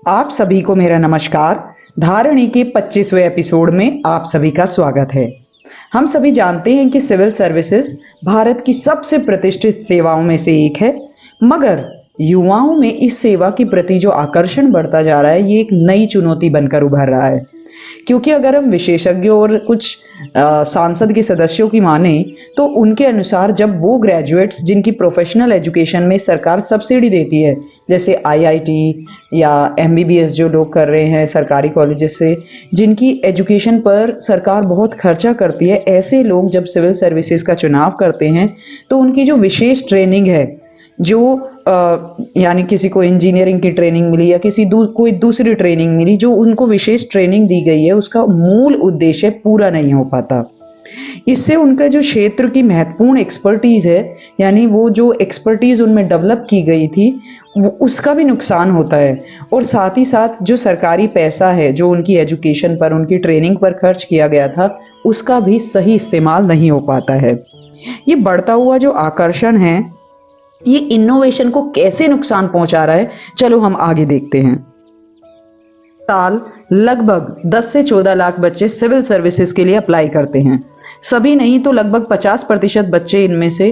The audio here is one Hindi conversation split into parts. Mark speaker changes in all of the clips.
Speaker 1: आप सभी को मेरा नमस्कार। धारणी के 25वें एपिसोड में आप सभी का स्वागत है। हम सभी जानते हैं कि सिविल सर्विसेज भारत की सबसे प्रतिष्ठित सेवाओं में से एक है, मगर युवाओं में इस सेवा के प्रति जो आकर्षण बढ़ता जा रहा है, ये एक नई चुनौती बनकर उभर रहा है। क्योंकि अगर हम विशेषज्ञों और कुछ सांसद के सदस्यों की माने तो उनके अनुसार जब वो ग्रेजुएट्स जिनकी प्रोफेशनल एजुकेशन में सरकार सब्सिडी देती है, जैसे आईआईटी या एमबीबीएस जो लोग कर रहे हैं सरकारी कॉलेजेस से, जिनकी एजुकेशन पर सरकार बहुत खर्चा करती है, ऐसे लोग जब सिविल सर्विसेज का चुनाव करते हैं तो उनकी जो विशेष ट्रेनिंग है, जो यानी किसी को इंजीनियरिंग की ट्रेनिंग मिली या कोई दूसरी ट्रेनिंग मिली, जो उनको विशेष ट्रेनिंग दी गई है, उसका मूल उद्देश्य पूरा नहीं हो पाता। इससे उनका जो क्षेत्र की महत्वपूर्ण एक्सपर्टीज है, यानी वो जो एक्सपर्टीज उनमें डेवलप की गई थी, वो उसका भी नुकसान होता है। और साथ ही साथ जो सरकारी पैसा है जो उनकी एजुकेशन पर, उनकी ट्रेनिंग पर खर्च किया गया था, उसका भी सही इस्तेमाल नहीं हो पाता है। ये बढ़ता हुआ जो आकर्षण है, ये इनोवेशन को कैसे नुकसान पहुंचा रहा है, चलो हम आगे देखते हैं। साल लगभग 10 से 14 लाख बच्चे सिविल सर्विसेज के लिए अप्लाई करते हैं। सभी नहीं तो लगभग 50% बच्चे इनमें से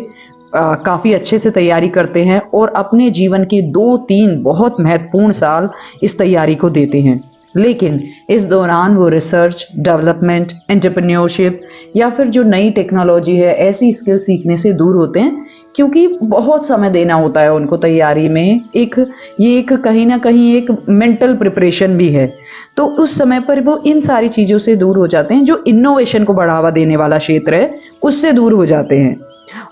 Speaker 1: काफी अच्छे से तैयारी करते हैं और अपने जीवन के 2-3 बहुत महत्वपूर्ण साल इस तैयारी को देते हैं। लेकिन इस दौरान वो रिसर्च, डेवलपमेंट, एंटरप्रेन्योरशिप या फिर जो नई टेक्नोलॉजी है, ऐसी स्किल सीखने से दूर होते हैं, क्योंकि बहुत समय देना होता है उनको तैयारी में। ये एक कहीं ना कहीं एक मेंटल प्रिपरेशन भी है। तो उस समय पर वो इन सारी चीज़ों से दूर हो जाते हैं, जो इनोवेशन को बढ़ावा देने वाला क्षेत्र है उससे दूर हो जाते हैं।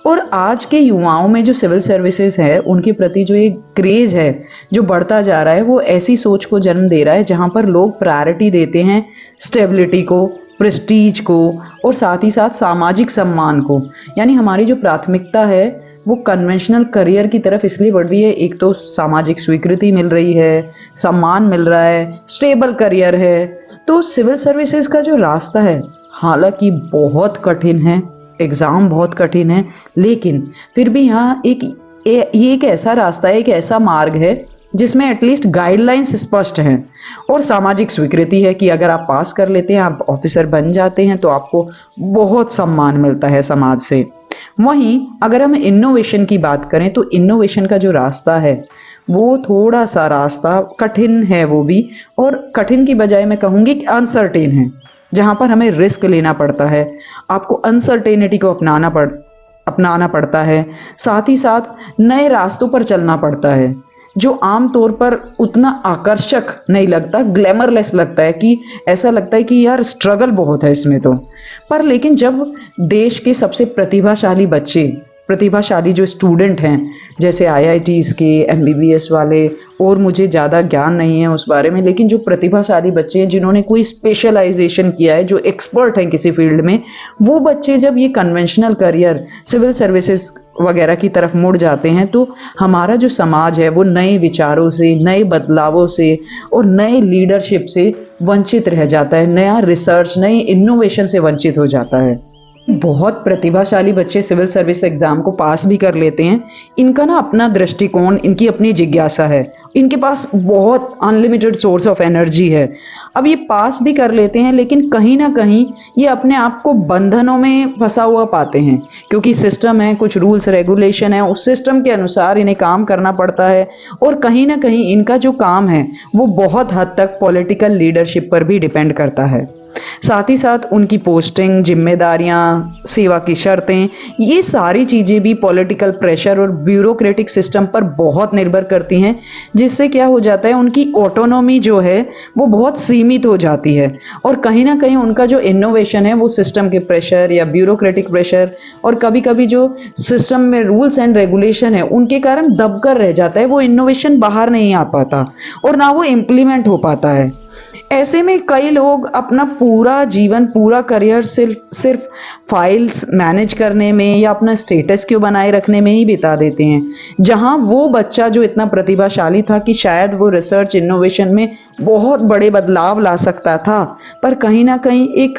Speaker 1: और आज के युवाओं में जो सिविल सर्विसेज है, उनके प्रति जो एक क्रेज है जो बढ़ता जा रहा है, वो ऐसी सोच को जन्म दे रहा है जहां पर लोग प्रायोरिटी देते हैं स्टेबिलिटी को, प्रेस्टीज को और साथ ही साथ सामाजिक सम्मान को। यानी हमारी जो प्राथमिकता है वो कन्वेंशनल करियर की तरफ इसलिए बढ़ रही है, एक तो सामाजिक स्वीकृति मिल रही है, सम्मान मिल रहा है, स्टेबल करियर है। तो सिविल सर्विसेज का जो रास्ता है, हालांकि बहुत कठिन है, एग्ज़ाम बहुत कठिन है, लेकिन फिर भी यहाँ ये एक ऐसा रास्ता है, एक ऐसा मार्ग है जिसमें एटलीस्ट गाइडलाइंस स्पष्ट हैं और सामाजिक स्वीकृति है कि अगर आप पास कर लेते हैं, आप ऑफिसर बन जाते हैं, तो आपको बहुत सम्मान मिलता है समाज से। वहीं अगर हम इनोवेशन की बात करें तो इनोवेशन का जो रास्ता है वो थोड़ा सा रास्ता कठिन है वो भी, और कठिन की बजाय मैं कहूँगी कि अनसर्टेन है, जहाँ पर हमें रिस्क लेना पड़ता है, आपको अनसर्टेनिटी को अपनाना पड़ता है, साथ ही साथ नए रास्तों पर चलना पड़ता है, जो आम तौर पर उतना आकर्षक नहीं लगता, ग्लैमरलेस लगता है, कि ऐसा लगता है कि यार स्ट्रगल बहुत है इसमें तो। पर लेकिन जब देश के सबसे प्रतिभाशाली जो स्टूडेंट हैं, जैसे आईआईटीज़ के, एमबीबीएस वाले, और मुझे ज़्यादा ज्ञान नहीं है उस बारे में, लेकिन जो प्रतिभाशाली बच्चे हैं जिन्होंने कोई स्पेशलाइजेशन किया है, जो एक्सपर्ट हैं किसी फील्ड में, वो बच्चे जब ये कन्वेंशनल करियर सिविल सर्विसेज वगैरह की तरफ मुड़ जाते हैं, तो हमारा जो समाज है वो नए विचारों से, नए बदलावों से और नए लीडरशिप से वंचित रह जाता है, नया रिसर्च, नई इनोवेशन से वंचित हो जाता है। बहुत प्रतिभाशाली बच्चे सिविल सर्विस एग्जाम को पास भी कर लेते हैं। इनका ना अपना दृष्टिकोण, इनकी अपनी जिज्ञासा है, इनके पास बहुत अनलिमिटेड सोर्स ऑफ एनर्जी है। अब ये पास भी कर लेते हैं, लेकिन कहीं ना कहीं ये अपने आप को बंधनों में फंसा हुआ पाते हैं, क्योंकि सिस्टम है, कुछ रूल्स रेगुलेशन है, उस सिस्टम के अनुसार इन्हें काम करना पड़ता है। और कहीं ना कहीं इनका जो काम है वो बहुत हद तक पॉलिटिकल लीडरशिप पर भी डिपेंड करता है। साथ ही साथ उनकी पोस्टिंग, जिम्मेदारियां, सेवा की शर्तें, ये सारी चीज़ें भी पॉलिटिकल प्रेशर और ब्यूरोक्रेटिक सिस्टम पर बहुत निर्भर करती हैं, जिससे क्या हो जाता है, उनकी ऑटोनॉमी जो है वो बहुत सीमित हो जाती है। और कहीं ना कहीं उनका जो इनोवेशन है वो सिस्टम के प्रेशर या ब्यूरोक्रेटिक प्रेशर और कभी कभी जो सिस्टम में रूल्स एंड रेगुलेशन है उनके कारण दबकर रह जाता है। वो इनोवेशन बाहर नहीं आ पाता और ना वो इम्प्लीमेंट हो पाता है। ऐसे में कई लोग अपना पूरा जीवन, पूरा करियर सिर्फ फाइल्स मैनेज करने में या अपना स्टेटस क्यों बनाए रखने में ही बिता देते हैं, जहां वो बच्चा जो इतना प्रतिभाशाली था कि शायद वो रिसर्च, इनोवेशन में बहुत बड़े बदलाव ला सकता था, पर कहीं ना कहीं एक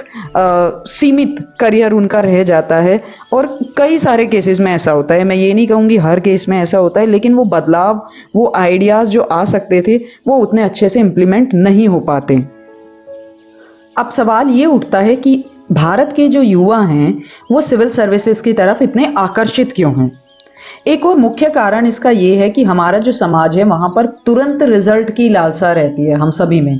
Speaker 1: सीमित करियर उनका रह जाता है। और कई सारे केसेस में ऐसा होता है, मैं ये नहीं कहूँगी हर केस में ऐसा होता है, लेकिन वो बदलाव, वो आइडियाज़ जो आ सकते थे वो उतने अच्छे से इम्प्लीमेंट नहीं हो पाते। अब सवाल ये उठता है कि भारत के जो युवा हैं वो सिविल सर्विसेज की तरफ इतने आकर्षित क्यों हैं। एक और मुख्य कारण इसका ये है कि हमारा जो समाज है वहाँ पर तुरंत रिजल्ट की लालसा रहती है हम सभी में,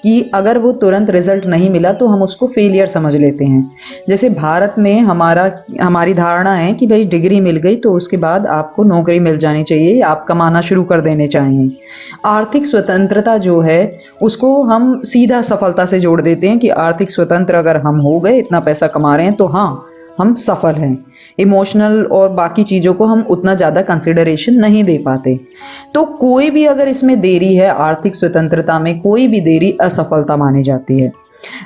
Speaker 1: कि अगर वो तुरंत रिजल्ट नहीं मिला तो हम उसको फेलियर समझ लेते हैं। जैसे भारत में हमारी धारणा है कि भाई डिग्री मिल गई तो उसके बाद आपको नौकरी मिल जानी चाहिए, आप कमाना शुरू कर देने चाहिए। आर्थिक स्वतंत्रता जो है उसको हम सीधा सफलता से जोड़ देते हैं कि आर्थिक स्वतंत्र अगर हम हो गए, इतना पैसा कमा रहे हैं तो हाँ हम सफल हैं। इमोशनल और बाकी चीज़ों को हम उतना ज़्यादा कंसिडरेशन नहीं दे पाते। तो कोई भी अगर इसमें देरी है, आर्थिक स्वतंत्रता में कोई भी देरी असफलता मानी जाती है।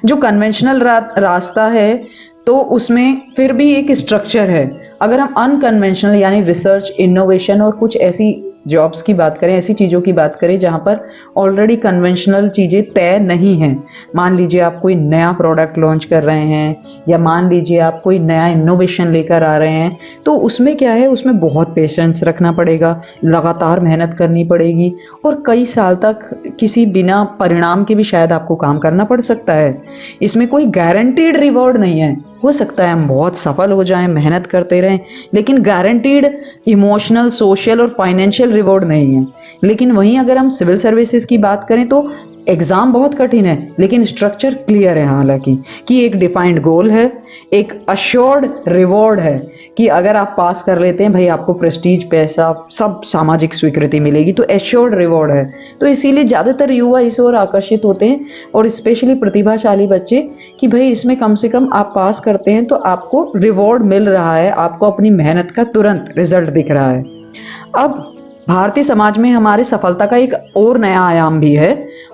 Speaker 1: जो कन्वेंशनल रास्ता है तो उसमें फिर भी एक स्ट्रक्चर है। अगर हम अनकन्वेंशनल यानी रिसर्च, इनोवेशन और कुछ ऐसी जॉब्स की बात करें, ऐसी चीज़ों की बात करें जहाँ पर ऑलरेडी कन्वेंशनल चीज़ें तय नहीं हैं, मान लीजिए आप कोई नया प्रोडक्ट लॉन्च कर रहे हैं या मान लीजिए आप कोई नया इनोवेशन लेकर आ रहे हैं, तो उसमें क्या है, उसमें बहुत पेशेंस रखना पड़ेगा, लगातार मेहनत करनी पड़ेगी और कई साल तक किसी बिना परिणाम के भी शायद आपको काम करना पड़ सकता है। इसमें कोई गारंटीड रिवॉर्ड नहीं है। हो सकता है हम बहुत सफल हो जाएं, मेहनत करते रहें, लेकिन गारंटीड इमोशनल, सोशल और फाइनेंशियल रिवॉर्ड नहीं है। लेकिन वहीं अगर हम सिविल सर्विसेज की बात करें तो एग्जाम बहुत कठिन है लेकिन स्ट्रक्चर क्लियर है, हालांकि कि एक डिफाइंड गोल है, एक अश्योर्ड रिवॉर्ड है कि अगर आप पास कर लेते हैं भाई आपको प्रेस्टीज, पैसा, सब सामाजिक स्वीकृति मिलेगी, तो एश्योर्ड रिवॉर्ड है। तो इसीलिए ज़्यादातर युवा इस ओर आकर्षित होते हैं और स्पेशली प्रतिभाशाली बच्चे कि भाई इसमें कम से कम आप पास करते हैं तो आपको रिवॉर्ड मिल रहा है, आपको अपनी मेहनत का तुरंत रिजल्ट दिख रहा है। अब भारतीय समाज में हमारे सफलता का एक और नया आयाम भी है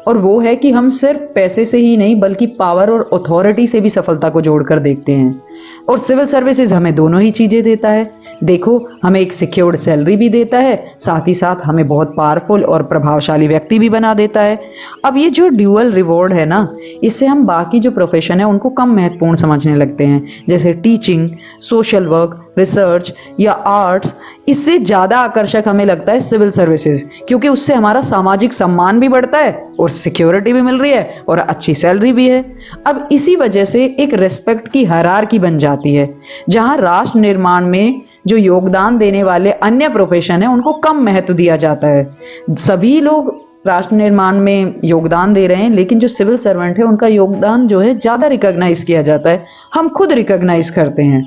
Speaker 1: और वो है कि हम सिर्फ पैसे से ही नहीं बल्कि पावर और अथॉरिटी से भी सफलता को जोड़कर देखते हैं। और सिविल सर्विसेज हमें दोनों ही चीजें देता है। देखो, हमें एक सिक्योर्ड सैलरी भी देता है, साथ ही साथ हमें बहुत पावरफुल और प्रभावशाली व्यक्ति भी बना देता है। अब ये जो ड्यूअल रिवॉर्ड है ना, इससे हम बाकी जो प्रोफेशन है उनको कम महत्वपूर्ण समझने लगते हैं, जैसे टीचिंग, सोशल वर्क, रिसर्च या आर्ट्स। इससे ज़्यादा आकर्षक हमें लगता है सिविल सर्विसेज, क्योंकि उससे हमारा सामाजिक सम्मान भी बढ़ता है और सिक्योरिटी भी मिल रही है और अच्छी सैलरी भी है। अब इसी वजह से एक रिस्पेक्ट की हायरार्की बन जाती है, जहां राष्ट्र निर्माण में जो योगदान देने वाले अन्य प्रोफेशन है उनको कम महत्व दिया जाता है। सभी लोग राष्ट्र निर्माण में योगदान दे रहे हैं लेकिन जो सिविल सर्वेंट है उनका योगदान जो है ज़्यादा रिकॉग्नाइज किया जाता है, हम खुद रिकॉग्नाइज करते हैं।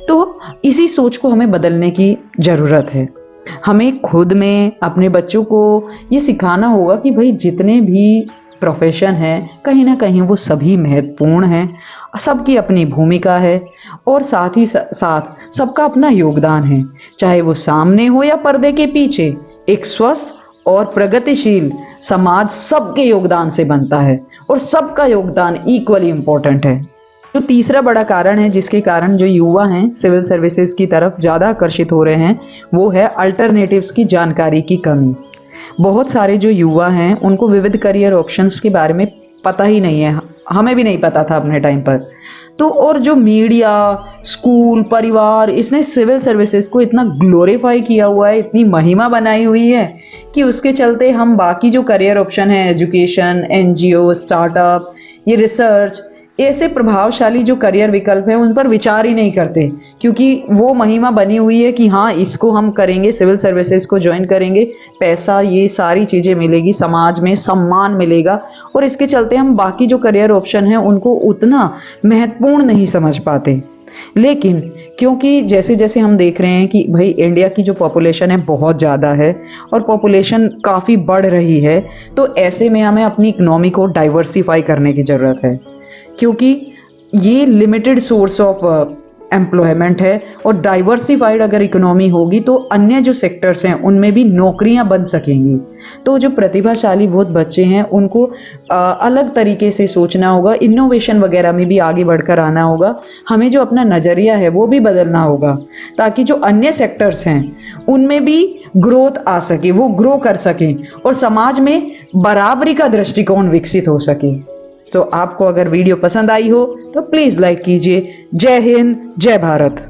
Speaker 1: तो इसी सोच को हमें बदलने की ज़रूरत है। हमें खुद में अपने बच्चों को ये सिखाना होगा कि भाई जितने भी प्रोफेशन है कहीं ना कहीं वो सभी महत्वपूर्ण हैं, सबकी अपनी भूमिका है और साथ ही साथ सबका अपना योगदान है, चाहे वो सामने हो या पर्दे के पीछे। एक स्वस्थ और प्रगतिशील समाज सबके योगदान से बनता है और सबका योगदान इक्वली इम्पोर्टेंट है। जो तीसरा बड़ा कारण है जिसके कारण जो युवा हैं सिविल सर्विसेज की तरफ ज़्यादा आकर्षित हो रहे हैं, वो है अल्टरनेटिव्स की जानकारी की कमी। बहुत सारे जो युवा हैं उनको विविध करियर ऑप्शंस के बारे में पता ही नहीं है, हमें भी नहीं पता था अपने टाइम पर। तो और जो मीडिया, स्कूल, परिवार, इसने सिविल सर्विसेज को इतना ग्लोरीफाई किया हुआ है, इतनी महिमा बनाई हुई है कि उसके चलते हम बाकी जो करियर ऑप्शन है, एजुकेशन, एनजीओ, स्टार्टअप, ये रिसर्च, ऐसे प्रभावशाली जो करियर विकल्प है उन पर विचार ही नहीं करते, क्योंकि वो महिमा बनी हुई है कि हाँ इसको हम करेंगे, सिविल सर्विसेज को ज्वाइन करेंगे, पैसा, ये सारी चीज़ें मिलेगी, समाज में सम्मान मिलेगा। और इसके चलते हम बाकी जो करियर ऑप्शन है उनको उतना महत्वपूर्ण नहीं समझ पाते। लेकिन क्योंकि जैसे जैसे हम देख रहे हैं कि भाई इंडिया की जो पॉपुलेशन है बहुत ज़्यादा है और पॉपुलेशन काफ़ी बढ़ रही है, तो ऐसे में हमें अपनी इकोनॉमी को डाइवर्सिफाई करने की ज़रूरत है, क्योंकि ये लिमिटेड सोर्स ऑफ एम्प्लॉयमेंट है, और डाइवर्सिफाइड अगर इकोनॉमी होगी तो अन्य जो सेक्टर्स हैं उनमें भी नौकरियां बन सकेंगी। तो जो प्रतिभाशाली बहुत बच्चे हैं उनको अलग तरीके से सोचना होगा, इनोवेशन वगैरह में भी आगे बढ़कर आना होगा। हमें जो अपना नज़रिया है वो भी बदलना होगा, ताकि जो अन्य सेक्टर्स हैं उनमें भी ग्रोथ आ सके, वो ग्रो कर सकें और समाज में बराबरी का दृष्टिकोण विकसित हो सके। तो आपको अगर वीडियो पसंद आई हो तो प्लीज़ लाइक कीजिए। जय हिंद, जय भारत।